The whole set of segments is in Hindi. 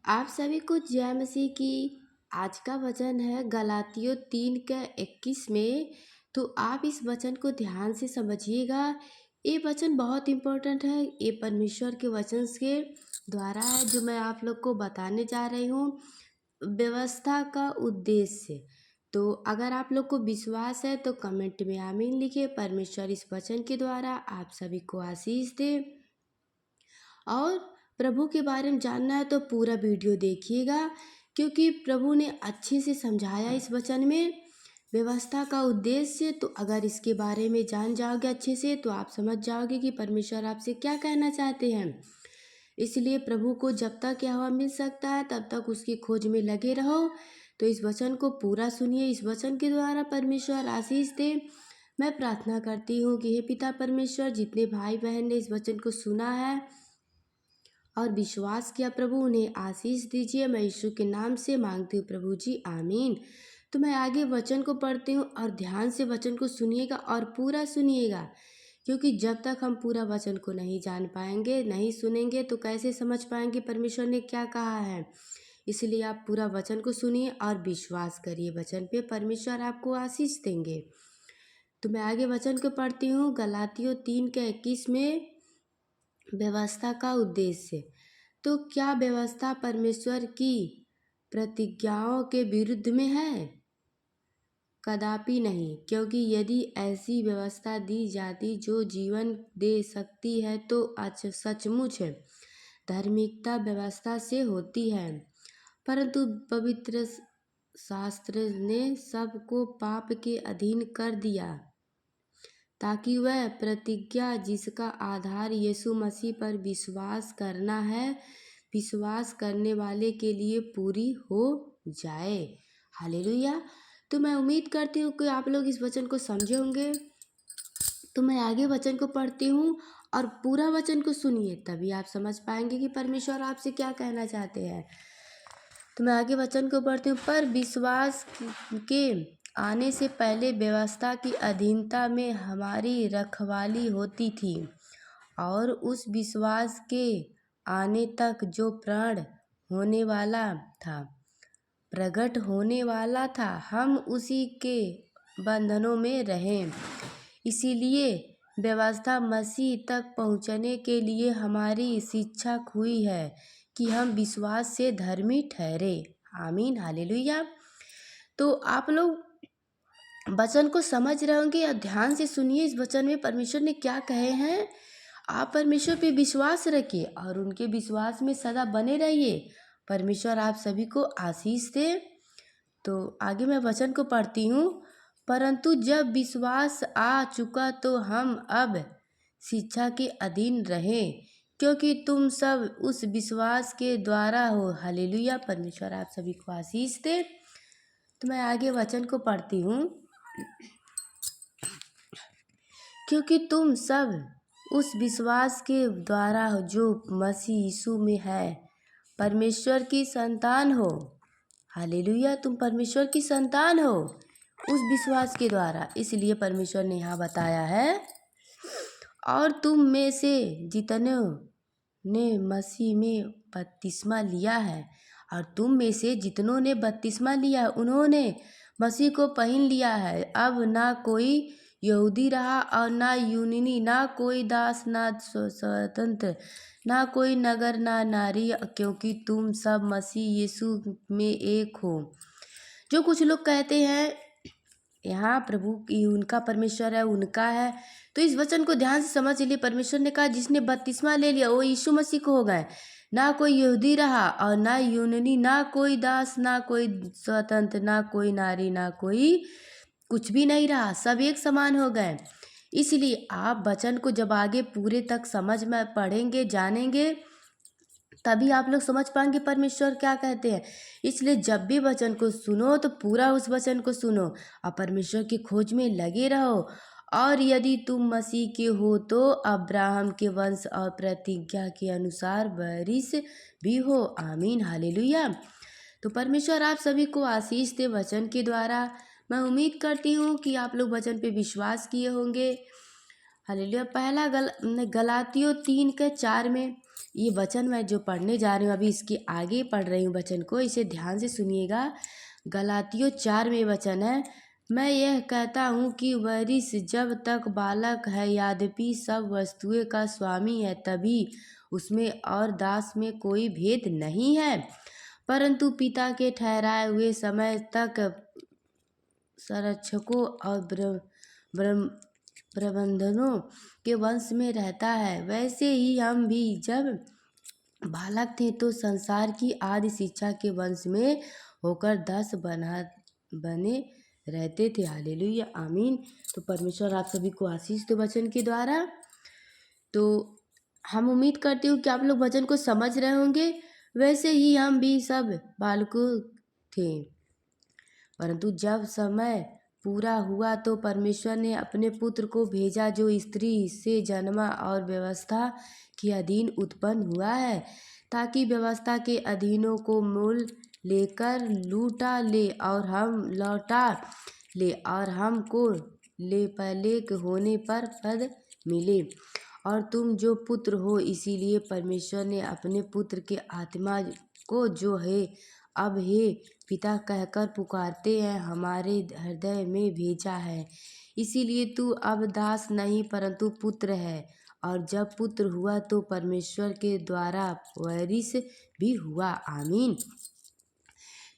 आप सभी को जय मसीह की। आज का वचन है गलातियों 3:21 में। तो आप इस वचन को ध्यान से समझिएगा। ये वचन बहुत इम्पोर्टेंट है। ये परमेश्वर के वचन के द्वारा है जो मैं आप लोग को बताने जा रही हूँ। व्यवस्था का उद्देश्य। तो अगर आप लोग को विश्वास है तो कमेंट में आमीन लिखिए। परमेश्वर इस वचन के द्वारा आप सभी को आशीष दे। और प्रभु के बारे में जानना है तो पूरा वीडियो देखिएगा, क्योंकि प्रभु ने अच्छे से समझाया इस वचन में व्यवस्था का उद्देश्य। तो अगर इसके बारे में जान जाओगे अच्छे से तो आप समझ जाओगे कि परमेश्वर आपसे क्या कहना चाहते हैं। इसलिए प्रभु को जब तक यहोवा मिल सकता है तब तक उसकी खोज में लगे रहो। तो इस वचन को पूरा सुनिए। इस वचन के द्वारा परमेश्वर आशीष दे। मैं प्रार्थना करती हूँ कि हे पिता परमेश्वर, जितने भाई बहन ने इस वचन को सुना है और विश्वास किया प्रभु, उन्हें आशीष दीजिए। मैं यीशु के नाम से मांगती हूँ प्रभु जी, आमीन। तो मैं आगे वचन को पढ़ती हूँ और ध्यान से वचन को सुनिएगा और पूरा सुनिएगा, क्योंकि जब तक हम पूरा वचन को नहीं जान पाएंगे, नहीं सुनेंगे, तो कैसे समझ पाएंगे परमेश्वर ने क्या कहा है। इसलिए आप पूरा वचन को सुनिए और विश्वास करिए वचन पे, परमेश्वर आपको आशीष देंगे। तो मैं आगे वचन को पढ़ती हूँ। गलातियों 3:21 में व्यवस्था का उद्देश्य। तो क्या व्यवस्था परमेश्वर की प्रतिज्ञाओं के विरुद्ध में है? कदापि नहीं, क्योंकि यदि ऐसी व्यवस्था दी जाती जो जीवन दे सकती है तो सचमुच धार्मिकता व्यवस्था से होती है। परंतु पवित्र शास्त्र ने सबको पाप के अधीन कर दिया, ताकि वह प्रतिज्ञा जिसका आधार यीशु मसीह पर विश्वास करना है, विश्वास करने वाले के लिए पूरी हो जाए। हालेलुया। तो मैं उम्मीद करती हूँ कि आप लोग इस वचन को समझे होंगे। तो मैं आगे वचन को पढ़ती हूँ और पूरा वचन को सुनिए, तभी आप समझ पाएंगे कि परमेश्वर आपसे क्या कहना चाहते हैं। तो मैं आगे वचन को पढ़ती हूँ। पर विश्वास के आने से पहले व्यवस्था की अधीनता में हमारी रखवाली होती थी, और उस विश्वास के आने तक जो होने वाला था प्रकट होने वाला था, हम उसी के बंधनों में रहें। इसीलिए व्यवस्था मसीह तक पहुँचने के लिए हमारी शिक्षा हुई है कि हम विश्वास से धर्मी ठहरे। आमीन, हालेलुया। तो आप लोग वचन को समझ रहे होंगे या ध्यान से सुनिए इस वचन में परमेश्वर ने क्या कहे हैं। आप परमेश्वर पे विश्वास रखिए और उनके विश्वास में सदा बने रहिए। परमेश्वर आप सभी को आशीष दे। तो आगे मैं वचन को पढ़ती हूँ। परंतु जब विश्वास आ चुका तो हम अब शिक्षा के अधीन रहें, क्योंकि तुम सब उस विश्वास के द्वारा हो। हालेलुया। परमेश्वर आप सभी को आशीष दे। तो मैं आगे वचन को पढ़ती हूँ। क्योंकि तुम सब उस विश्वास के द्वारा हो जो मसीह यीशु में है, परमेश्वर की संतान हो। हालेलुया। तुम परमेश्वर की संतान हो उस विश्वास के द्वारा। इसलिए परमेश्वर ने यहाँ बताया है, और तुम में से जितने ने मसीह में बपतिस्मा लिया है, और तुम में से जितनों ने बपतिस्मा लिया उन्होंने मसीह को पहन लिया है। अब ना कोई यहूदी रहा और ना यूनानी, ना कोई दास ना स्वतंत्र, ना कोई नगर ना नारी, क्योंकि तुम सब मसीह यीशु में एक हो। जो कुछ लोग कहते हैं यहाँ प्रभु की उनका परमेश्वर है, उनका है, तो इस वचन को ध्यान से समझ लिए। परमेश्वर ने कहा जिसने बपतिस्मा ले लिया वो यीशु मसीह को हो गए। ना कोई यहूदी रहा और ना यूनानी, ना कोई दास ना कोई स्वतंत्र, ना कोई नारी, ना कोई कुछ भी नहीं रहा, सब एक समान हो गए। इसलिए आप वचन को जब आगे पूरे तक समझ में पढ़ेंगे, जानेंगे, तभी आप लोग समझ पाएंगे परमेश्वर क्या कहते हैं। इसलिए जब भी वचन को सुनो तो पूरा उस वचन को सुनो और परमेश्वर की खोज में लगे रहो। और यदि तुम मसीह के हो तो अब्राहम के वंश और प्रतिज्ञा के अनुसार वारिस भी हो। आमीन, हालेलुया। तो परमेश्वर आप सभी को आशीष दे वचन के द्वारा। मैं उम्मीद करती हूँ कि आप लोग वचन पे विश्वास किए होंगे। हालेलुया। पहला गलातियों 3:4 में ये वचन मैं जो पढ़ने जा रही हूँ अभी, इसके आगे पढ़ रही हूँ वचन को, इसे ध्यान से सुनिएगा। गलातियों 4 में वचन है, मैं यह कहता हूँ कि वरिस जब तक बालक है, यद्यपि सब वस्तुएं का स्वामी है, तभी उसमें और दास में कोई भेद नहीं है, परंतु पिता के ठहराए हुए समय तक संरक्षकों और प्रबंधनों के वंश में रहता है। वैसे ही हम भी जब बालक थे तो संसार की आदि शिक्षा के वंश में होकर बने रहते थे। हालेलुया, आमीन। तो परमेश्वर आप सभी को आशीष दे वचन के द्वारा। तो हम उम्मीद करते हूँ कि आप लोग वचन को समझ रहे होंगे। वैसे ही हम भी सब बालकों थे, परंतु जब समय पूरा हुआ तो परमेश्वर ने अपने पुत्र को भेजा, जो स्त्री से जन्मा और व्यवस्था के अधीन उत्पन्न हुआ है, ताकि व्यवस्था के अधीनों को मोल लेकर लौटा ले और हमको लेपलेक होने पर पद मिले। और तुम जो पुत्र हो, इसीलिए परमेश्वर ने अपने पुत्र के आत्मा को, जो है अब हे पिता कहकर पुकारते हैं, हमारे हृदय में भेजा है। इसीलिए तू अब दास नहीं परंतु पुत्र है, और जब पुत्र हुआ तो परमेश्वर के द्वारा वारिस भी हुआ। आमीन।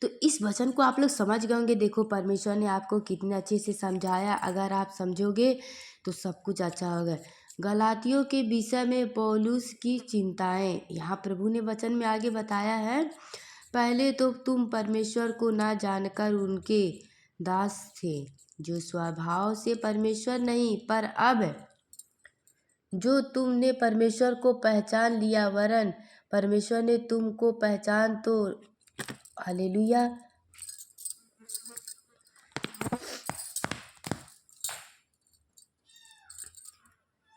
तो इस वचन को आप लोग समझ गए होंगे। देखो परमेश्वर ने आपको कितने अच्छे से समझाया। अगर आप समझोगे तो सब कुछ अच्छा होगा। गलातियों के विषय में पौलुस की चिंताएं यहाँ प्रभु ने वचन में आगे बताया है। पहले तो तुम परमेश्वर को ना जानकर उनके दास थे, जो स्वभाव से परमेश्वर नहीं, पर अब जो तुमने परमेश्वर को पहचान लिया, वरन परमेश्वर ने तुमको पहचान तो हालेलुया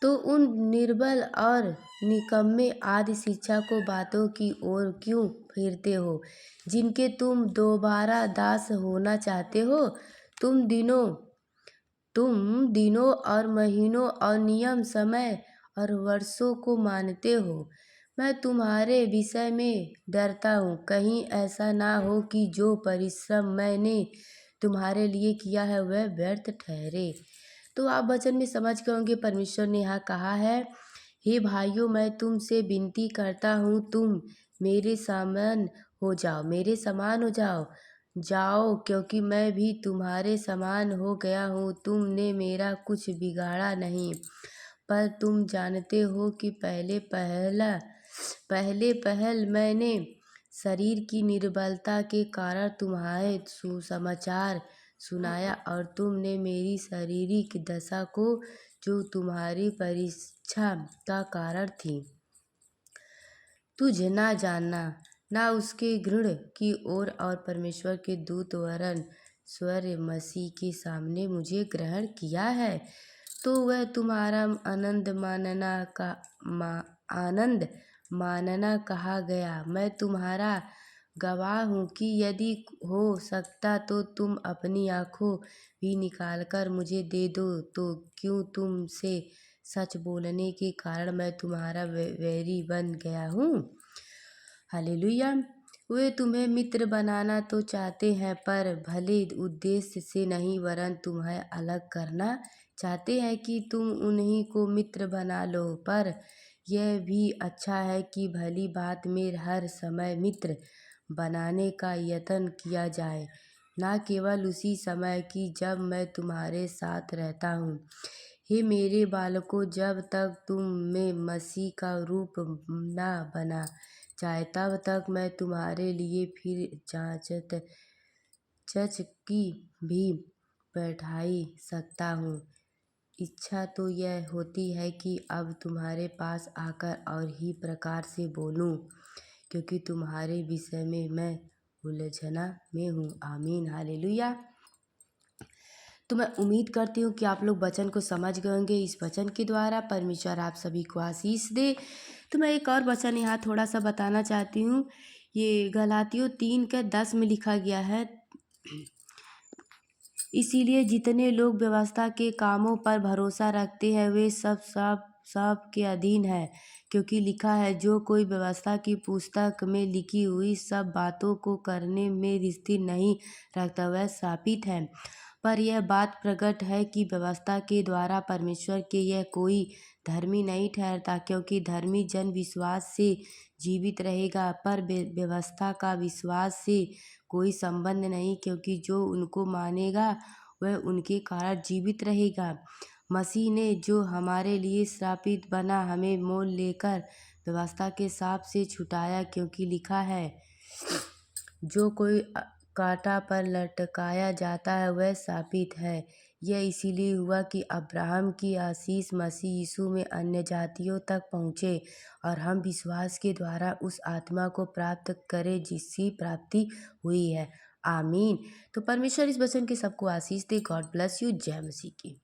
तो उन निर्बल और निकम्मे आदि शिक्षा को बातों की ओर क्यों फिरते हो, जिनके तुम दोबारा दास होना चाहते हो। तुम दिनों और महीनों और नियम, समय और वर्षों को मानते हो। मैं तुम्हारे विषय में डरता हूँ, कहीं ऐसा ना हो कि जो परिश्रम मैंने तुम्हारे लिए किया है वह व्यर्थ ठहरे। तो आप वचन में समझ गए होंगे। परमेश्वर ने यहाँ कहा है, हे भाइयों, मैं तुमसे विनती करता हूँ, तुम मेरे समान हो जाओ, क्योंकि मैं भी तुम्हारे समान हो गया हूँ। तुमने मेरा कुछ बिगाड़ा नहीं, पर तुम जानते हो कि पहले पहल मैंने शरीर की निर्बलता के कारण तुम्हारे सुसमाचार सुनाया, और तुमने मेरी शारीरिक दशा को, जो तुम्हारी परीक्षा का कारण थी, तुझ ना जानना, ना उसके घृण की ओर, और परमेश्वर के दूत वरन स्वर्य मसीह के सामने मुझे ग्रहण किया है। तो वह तुम्हारा आनंद मानना कहा गया। मैं तुम्हारा गवाह हूँ कि यदि हो सकता तो तुम अपनी आँखों भी निकालकर मुझे दे दो। तो क्यों तुमसे सच बोलने के कारण मैं तुम्हारा वैरी बन गया हूँ। हालेलुया। वे तुम्हें मित्र बनाना तो चाहते हैं, पर भले उद्देश्य से नहीं, वरन तुम्हें अलग करना चाहते हैं कि तुम उन्हीं को मित्र बना लो। पर यह भी अच्छा है कि भली बात में हर समय मित्र बनाने का यत्न किया जाए, ना केवल उसी समय की जब मैं तुम्हारे साथ रहता हूँ। हे मेरे बालकों, जब तक तुम में मसीह का रूप ना बना जाए, तब तक मैं तुम्हारे लिए फिर की भी बैठाई सकता हूँ। इच्छा तो यह होती है कि अब तुम्हारे पास आकर और ही प्रकार से बोलूं, क्योंकि तुम्हारे विषय में मैं उलझना में हूँ। आमीन। हालेलुया। तो मैं उम्मीद करती हूँ कि आप लोग वचन को समझ गए होंगे। इस वचन के द्वारा परमेश्वर आप सभी को आशीष दे। तो मैं एक और वचन यहाँ थोड़ा सा बताना चाहती हूँ। ये गलातियों 3:10 में लिखा गया है, इसीलिए जितने लोग व्यवस्था के कामों पर भरोसा रखते हैं वे सब के अधीन है, क्योंकि लिखा है, जो कोई व्यवस्था की पुस्तक में लिखी हुई सब बातों को करने में रिश्ती नहीं रखता वह शापित है। पर यह बात प्रकट है कि व्यवस्था के द्वारा परमेश्वर के यह कोई धर्मी नहीं ठहरता, क्योंकि धर्मी जन विश्वास से जीवित रहेगा, पर व्यवस्था का विश्वास से कोई संबंध नहीं, क्योंकि जो उनको मानेगा वह उनके कारण जीवित रहेगा। मसीह ने जो हमारे लिए श्रापित बना हमें मोल लेकर व्यवस्था के शाप से छुटाया, क्योंकि लिखा है, जो कोई कांटा पर लटकाया जाता है वह शापित है। यह इसीलिए हुआ कि अब्राहम की आशीष मसीह यीशु में अन्य जातियों तक पहुँचे और हम विश्वास के द्वारा उस आत्मा को प्राप्त करें जिसकी प्राप्ति हुई है। आमीन। तो परमेश्वर इस वचन के सबको आशीष दे। God bless you. जय मसीह की।